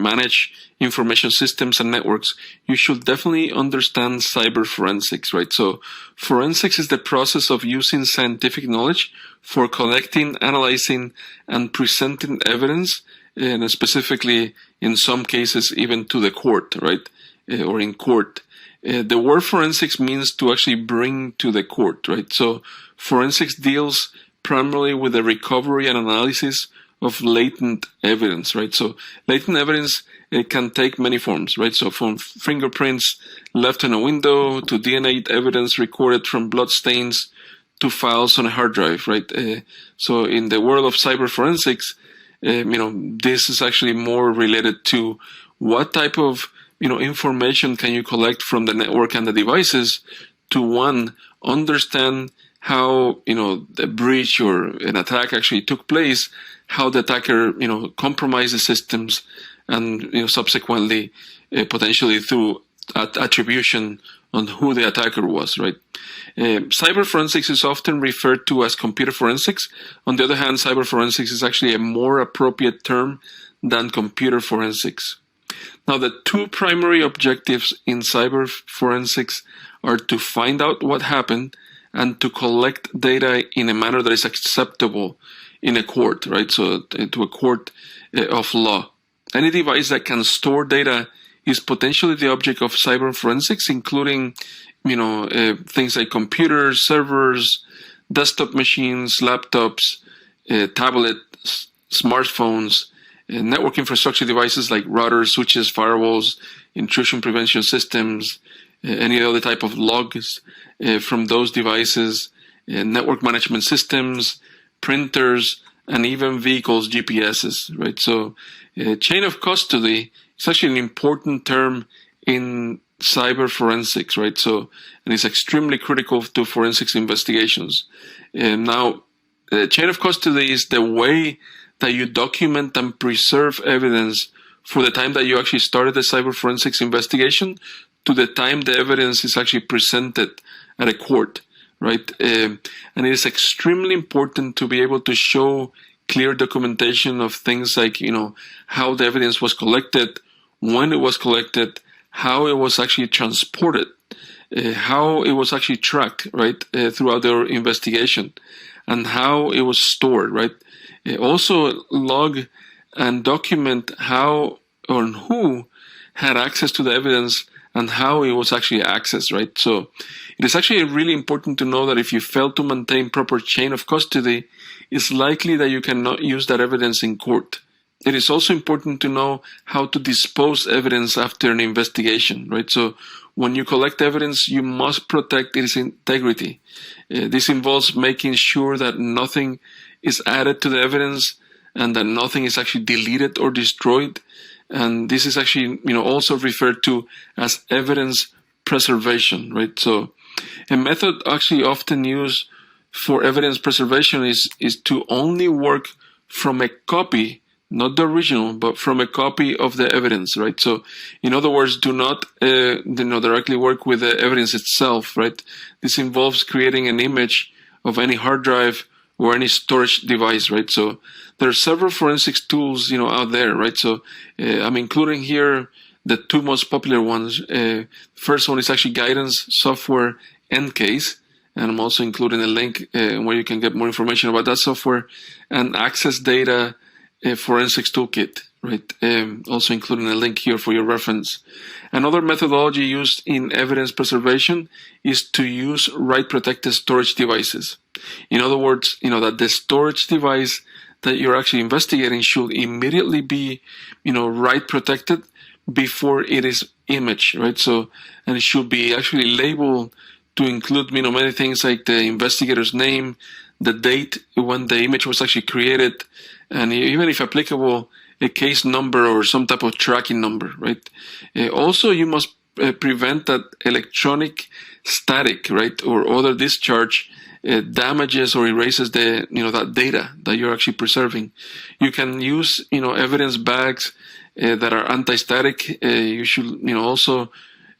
manage information systems and networks, you should definitely understand cyber forensics, right? So forensics is the process of using scientific knowledge for collecting, analyzing, and presenting evidence, and specifically in some cases even to the court, right? Or in court. The word forensics means to actually bring to the court, right? So forensics deals primarily with the recovery and analysis of latent evidence, right? So latent evidence, it can take many forms, right? So from fingerprints left in a window to DNA evidence recorded from blood stains to files on a hard drive, right? So in the world of cyber forensics, this is actually more related to what type of information can you collect from the network and the devices to, one, understand how the breach or an attack actually took place, how the attacker compromised the systems, and subsequently potentially through attribution on who the attacker was, right? Cyber forensics is often referred to as computer forensics. On the other hand, cyber forensics is actually a more appropriate term than computer forensics. Now, the two primary objectives in cyber forensics are to find out what happened and to collect data in a manner that is acceptable in a court, right? So to a court of law. Any device that can store data is potentially the object of cyber forensics, including, things like computers, servers, desktop machines, laptops, tablets, smartphones, network infrastructure devices like routers, switches, firewalls, intrusion prevention systems, any other type of logs from those devices, network management systems, printers, and even vehicles, GPSs, right? So chain of custody is actually an important term in cyber forensics, right? So, and it's extremely critical to forensics investigations. Now, chain of custody is the way that you document and preserve evidence for the time that you actually started the cyber forensics investigation to the time the evidence is actually presented at a court, right? And it is extremely important to be able to show clear documentation of things like, how the evidence was collected, when it was collected, how it was actually transported, how it was actually tracked, right, throughout their investigation, and how it was stored, right? Also log and document how or who had access to the evidence and how it was actually accessed, right? So it is actually really important to know that if you fail to maintain proper chain of custody, it's likely that you cannot use that evidence in court. It is also important to know how to dispose evidence after an investigation, right? So when you collect evidence, you must protect its integrity. This involves making sure that nothing is added to the evidence and that nothing is actually deleted or destroyed. And this is actually, also referred to as evidence preservation, right? So a method actually often used for evidence preservation is to only work from a copy, not the original, but from a copy of the evidence, right? So in other words, do not directly work with the evidence itself, right? This involves creating an image of any hard drive or any storage device, right? So there are several forensics tools, out there, right? So I'm including here the two most popular ones. First one is actually guidance software EnCase, and I'm also including a link where you can get more information about that software, and Access Data Forensics Toolkit, right? Also including a link here for your reference. Another methodology used in evidence preservation is to use write-protected storage devices. In other words, that the storage device that you're actually investigating should immediately be, write-protected before it is imaged, right? So, and it should be actually labeled to include, many things like the investigator's name, the date when the image was actually created, and even if applicable, a case number or some type of tracking number, right? Also, you must prevent that electronic static, right, or other discharge damages or erases the, that data that you're actually preserving. You can use, evidence bags that are anti-static. You should, also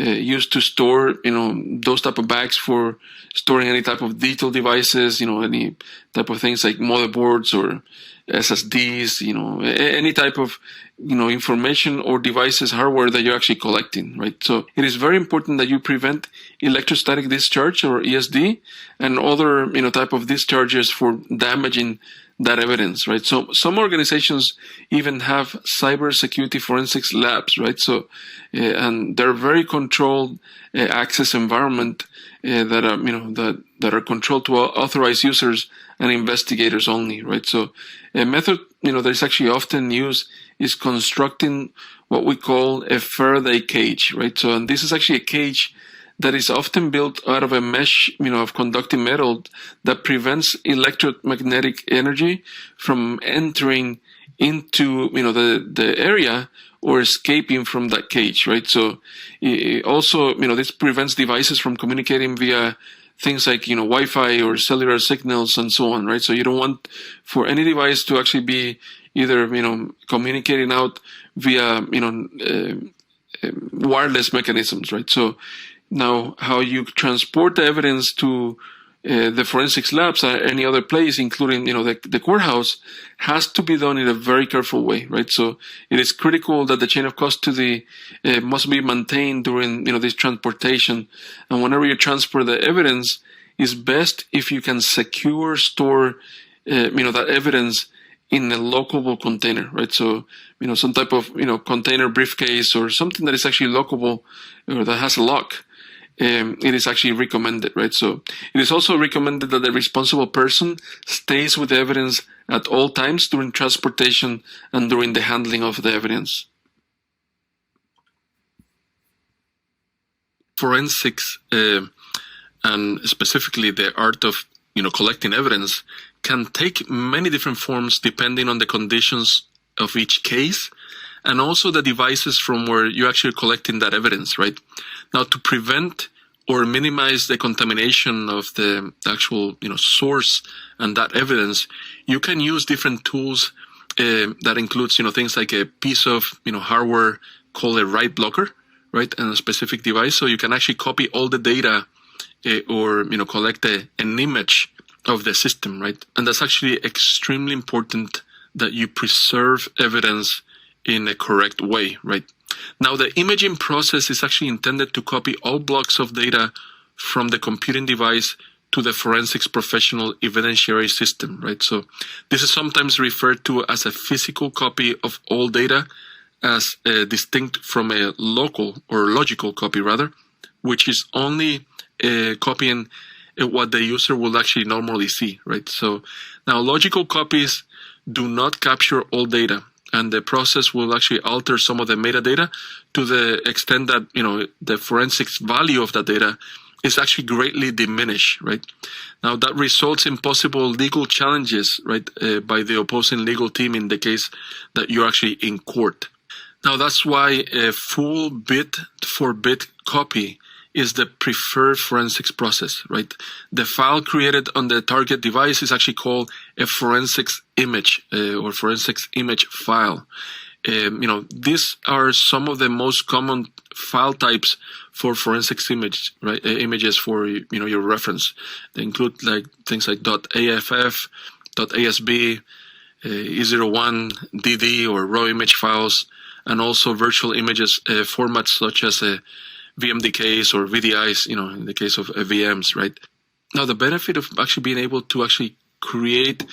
used to store, those type of bags for storing any type of digital devices, any type of things like motherboards or SSDs, any type of, information or devices, hardware that you're actually collecting, right? So it is very important that you prevent electrostatic discharge or ESD and other, type of discharges for damaging that evidence, right? So some organizations even have cybersecurity forensics labs, right? So, and they're very controlled access environment that are, that are controlled to authorized users and investigators only, right? So a method, that is actually often used is constructing what we call a Faraday cage, right? So, and this is actually a cage that is often built out of a mesh, of conducting metal that prevents electromagnetic energy from entering into, the area or escaping from that cage, right? So also, this prevents devices from communicating via things like, Wi-Fi or cellular signals and so on, right? So you don't want for any device to actually be either, communicating out via, wireless mechanisms, right? So now, how you transport the evidence to the forensics labs or any other place, including, the courthouse, has to be done in a very careful way, right? So it is critical that the chain of custody must be maintained during, this transportation. And whenever you transport the evidence, it's best if you can store, that evidence in a lockable container, right? So, some type of, container briefcase or something that is actually lockable or that has a lock. It is actually recommended, right? So it is also recommended that the responsible person stays with the evidence at all times during transportation and during the handling of the evidence. Forensics, and specifically the art of, collecting evidence, can take many different forms depending on the conditions of each case and also the devices from where you're actually collecting that evidence, right? Now, to prevent or minimize the contamination of the actual, source and that evidence, you can use different tools that includes, things like a piece of, hardware called a write blocker, right, and a specific device. So you can actually copy all the data or, collect an image of the system, right? And that's actually extremely important that you preserve evidence in a correct way, right? Now, the imaging process is actually intended to copy all blocks of data from the computing device to the forensics professional evidentiary system, right? So this is sometimes referred to as a physical copy of all data as distinct from a local or logical copy, rather, which is only copying what the user will actually normally see, right? So now logical copies do not capture all data, and the process will actually alter some of the metadata to the extent that, the forensics value of that data is actually greatly diminished, right? Now that results in possible legal challenges, right, by the opposing legal team in the case that you're actually in court. Now that's why a full bit-for-bit copy is the preferred forensics process, right? The file created on the target device is actually called a forensics image or forensics image file. These are some of the most common file types for forensics images for, your reference. They include like things like .aff, .asb, E01, DD or raw image files, and also virtual images formats such as VMDKs or VDIs, in the case of VMs, right? Now, the benefit of actually being able to actually create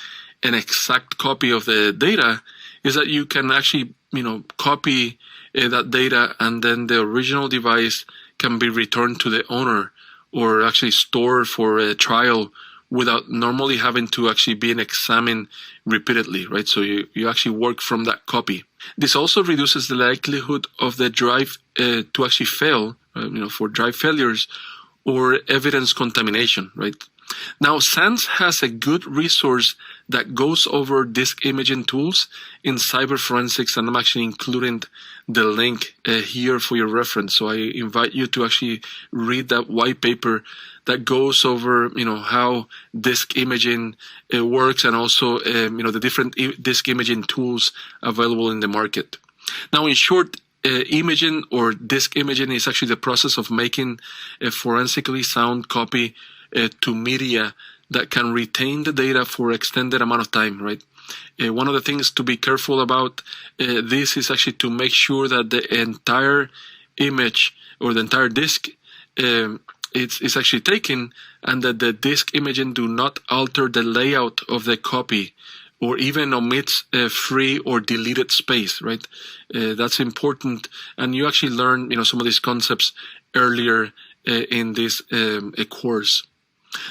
an exact copy of the data is that you can actually, copy that data, and then the original device can be returned to the owner or actually stored for a trial without normally having to actually being examined repeatedly, right? So you actually work from that copy. This also reduces the likelihood of the drive to actually fail, for drive failures or evidence contamination, right? Now, SANS has a good resource that goes over disk imaging tools in cyber forensics, and I'm actually including the link here for your reference. So I invite you to actually read that white paper that goes over, how disk imaging works, and also, the different disk imaging tools available in the market. Now, in short, imaging or disk imaging is actually the process of making a forensically sound copy to media that can retain the data for extended amount of time, right? One of the things to be careful about this is actually to make sure that the entire image or the entire disk is actually taken, and that the disk imaging do not alter the layout of the copy or even omits free or deleted space, right? That's important, and you actually learn, some of these concepts earlier in this course.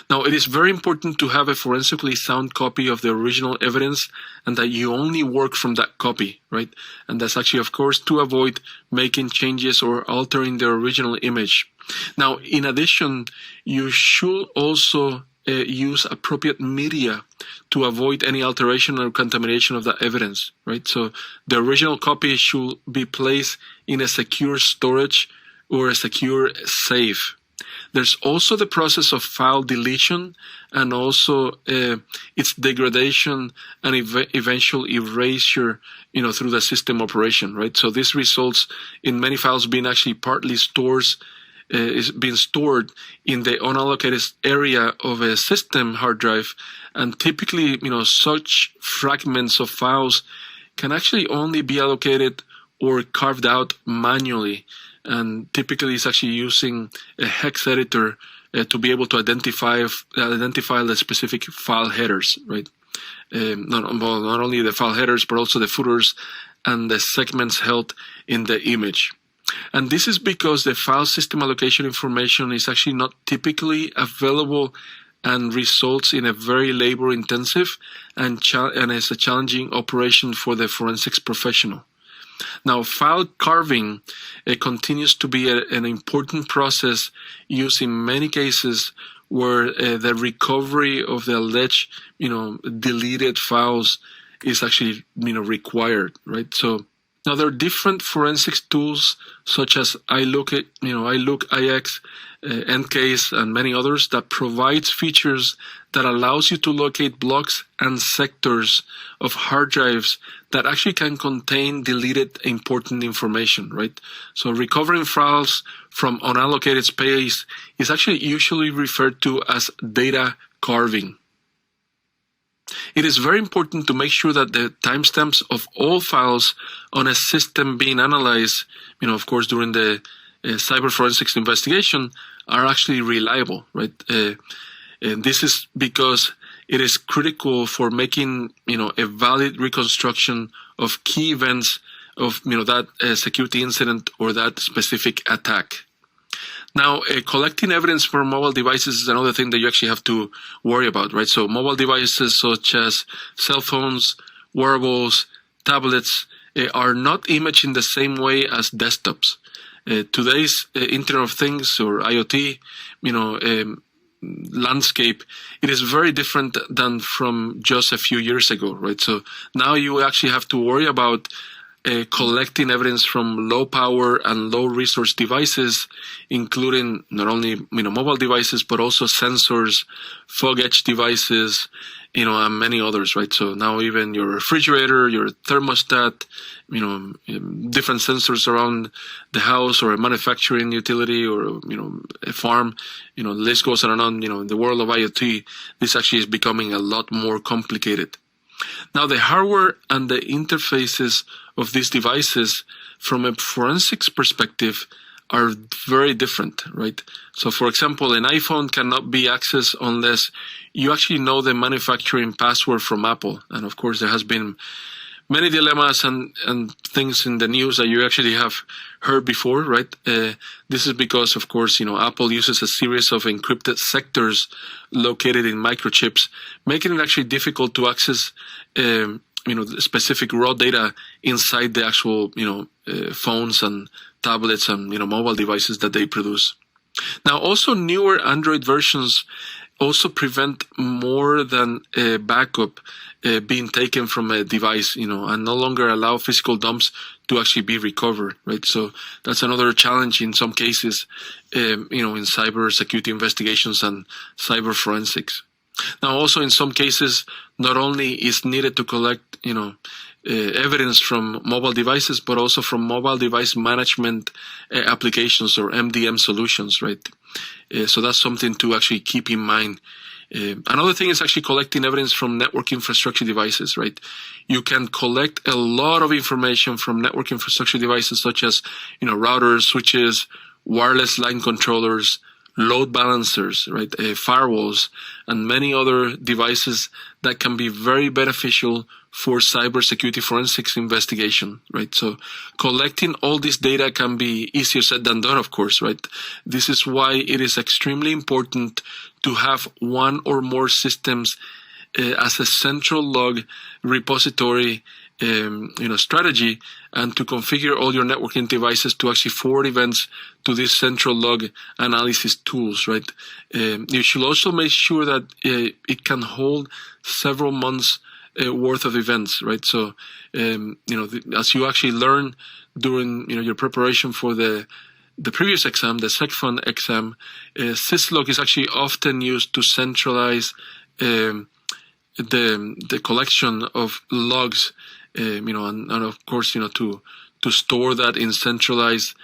Now, it is very important to have a forensically sound copy of the original evidence, and that you only work from that copy, right? And that's actually, of course, to avoid making changes or altering the original image. Now, in addition, you should also use appropriate media to avoid any alteration or contamination of the evidence, right? So the original copy should be placed in a secure storage or a secure safe. There's also the process of file deletion and also its degradation and eventual erasure, through the system operation, right? So this results in many files being actually partly stored in the unallocated area of a system hard drive, and typically, such fragments of files can actually only be allocated or carved out manually, and typically it's actually using a hex editor to be able to identify the specific file headers, right? Not only the file headers, but also the footers and the segments held in the image. And this is because the file system allocation information is actually not typically available and results in a very labor-intensive and is a challenging operation for the forensics professional. Now, file carving continues to be an important process used in many cases where the recovery of the alleged, deleted files is actually, required, right? So now there are different forensics tools such as iLookIX, EnCase, and many others that provides features that allows you to locate blocks and sectors of hard drives that actually can contain deleted important information, right? So recovering files from unallocated space is actually usually referred to as data carving. It is very important to make sure that the timestamps of all files on a system being analyzed, of course, during the cyber forensics investigation, are actually reliable, right? And this is because it is critical for making, a valid reconstruction of key events of, that security incident or that specific attack. Now, collecting evidence from mobile devices is another thing that you actually have to worry about, right? So mobile devices such as cell phones, wearables, tablets are not imaged in the same way as desktops. Today's Internet of Things or IoT, landscape, it is very different than from just a few years ago, right? So now you actually have to worry about collecting evidence from low power and low resource devices, including not only mobile devices but also sensors, fog edge devices, and many others, right? So now even your refrigerator, your thermostat, different sensors around the house or a manufacturing utility or a farm, the list goes on and on. In the world of IoT, this actually is becoming a lot more complicated. Now, the hardware and the interfaces of these devices from a forensics perspective are very different, right? So, for example, an iPhone cannot be accessed unless you actually know the manufacturing password from Apple. And of course, there has been many dilemmas and things in the news that you actually have heard before, right? This is because, of course, Apple uses a series of encrypted sectors located in microchips, making it actually difficult to access, specific raw data inside the actual, phones and tablets and, mobile devices that they produce. Now, also newer Android versions also prevent more than a backup being taken from a device, and no longer allow physical dumps to actually be recovered, right? So that's another challenge in some cases, in cyber security investigations and cyber forensics. Now, also in some cases, not only is needed to collect, evidence from mobile devices, but also from mobile device management applications or MDM solutions, right? So that's something to actually keep in mind. Another thing is actually collecting evidence from network infrastructure devices, right? You can collect a lot of information from network infrastructure devices such as, routers, switches, wireless LAN controllers, load balancers, right? Firewalls, and many other devices that can be very beneficial for cybersecurity forensics investigation, right? So collecting all this data can be easier said than done, of course, right? This is why it is extremely important to have one or more systems as a central log repository strategy, and to configure all your networking devices to actually forward events to these central log analysis tools, right? You should also make sure that it can hold several months worth of events, right? So, as you actually learn during your preparation for the previous exam, the SecFun exam, syslog is actually often used to centralize the collection of logs, and of course, to store that in centralized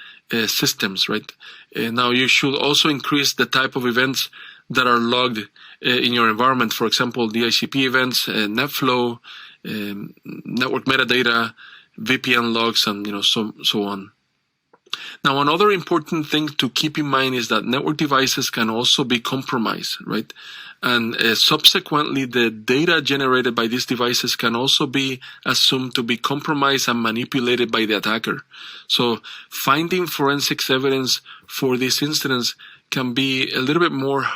systems, right? Now, you should also increase the type of events that are logged in your environment. For example, DHCP events, NetFlow, network metadata, VPN logs, and so on. Now, another important thing to keep in mind is that network devices can also be compromised, right? And subsequently, the data generated by these devices can also be assumed to be compromised and manipulated by the attacker. So finding forensics evidence for these incidents can be a little bit more,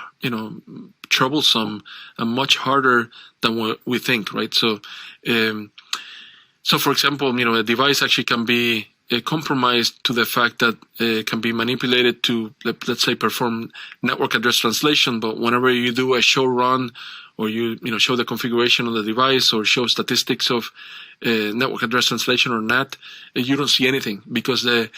troublesome and much harder than what we think, right? So, for example, a device actually can be compromised to the fact that it can be manipulated to, let's say, perform network address translation. But whenever you do a show run, or you show the configuration of the device, or show statistics of network address translation or NAT, you don't see anything, because the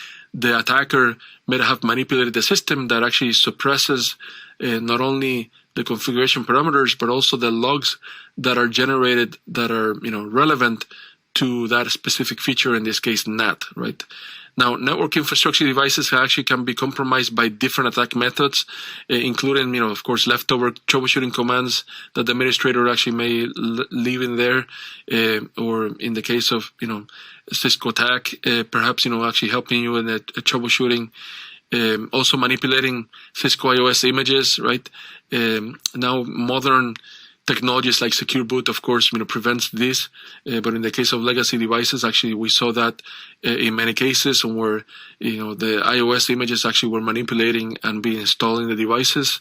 attacker may have manipulated the system that actually suppresses not only the configuration parameters, but also the logs that are generated that are relevant to that specific feature, in this case NAT, right? Now, network infrastructure devices actually can be compromised by different attack methods, including, of course, leftover troubleshooting commands that the administrator actually may leave in there, or in the case of, Cisco TAC, perhaps, actually helping you in a troubleshooting. Also manipulating Cisco iOS images, right? Now, modern technologies like Secure Boot, of course, prevents this. But in the case of legacy devices, actually, we saw that in many cases where, the iOS images actually were manipulating and being installed in the devices.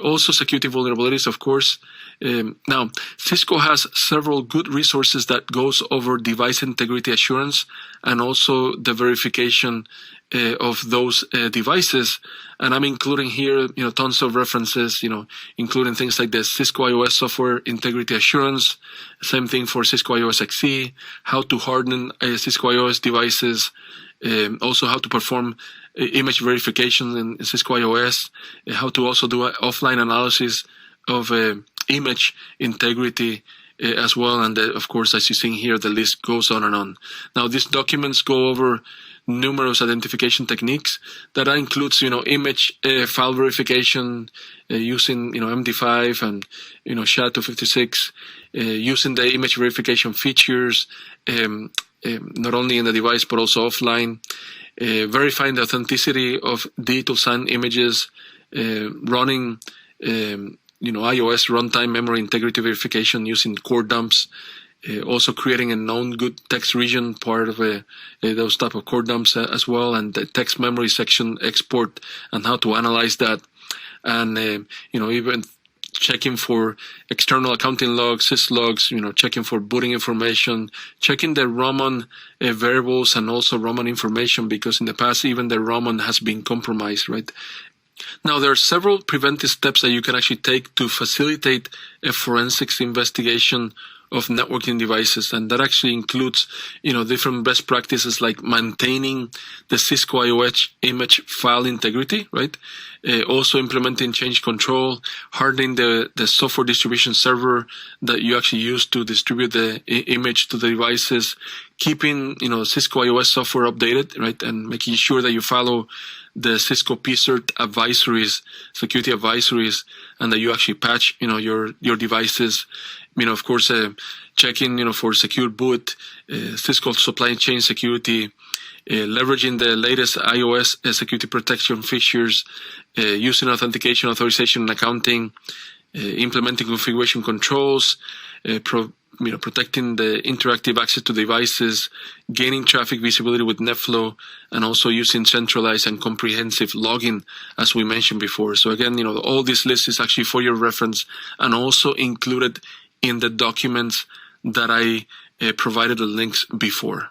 Also, security vulnerabilities, of course. Now, Cisco has several good resources that goes over device integrity assurance and also the verification of those devices. And I'm including here, tons of references, including things like the Cisco iOS software integrity assurance, same thing for Cisco iOS XE, how to harden Cisco iOS devices, also how to perform image verification in Cisco iOS, how to also do offline analysis of image integrity as well. And of course, as you see here, the list goes on and on. Now, these documents go over numerous identification techniques that includes, image file verification using, MD5 and, SHA-256, using the image verification features, not only in the device but also offline, verifying the authenticity of digital signed images, running, iOS runtime memory integrity verification using core dumps. Also creating a known good text region, part of those type of core dumps as well, and the text memory section export and how to analyze that. And, even checking for external accounting logs, syslogs, checking for booting information, checking the Roman variables and also Roman information, because in the past, even the Roman has been compromised, right? Now, there are several preventive steps that you can actually take to facilitate a forensics investigation of networking devices, and that actually includes, different best practices like maintaining the Cisco IOS image file integrity, right? Also implementing change control, hardening the software distribution server that you actually use to distribute the image to the devices, keeping, Cisco IOS software updated, right? And making sure that you follow the Cisco PSIRT advisories, security advisories, and that you actually patch, your devices. Of course, checking, for secure boot, Cisco supply chain security, leveraging the latest iOS security protection features, using authentication, authorization, and accounting, implementing configuration controls, protecting the interactive access to devices, gaining traffic visibility with NetFlow, and also using centralized and comprehensive logging, as we mentioned before. So again, all this list is actually for your reference and also included in the documents that I provided the links before.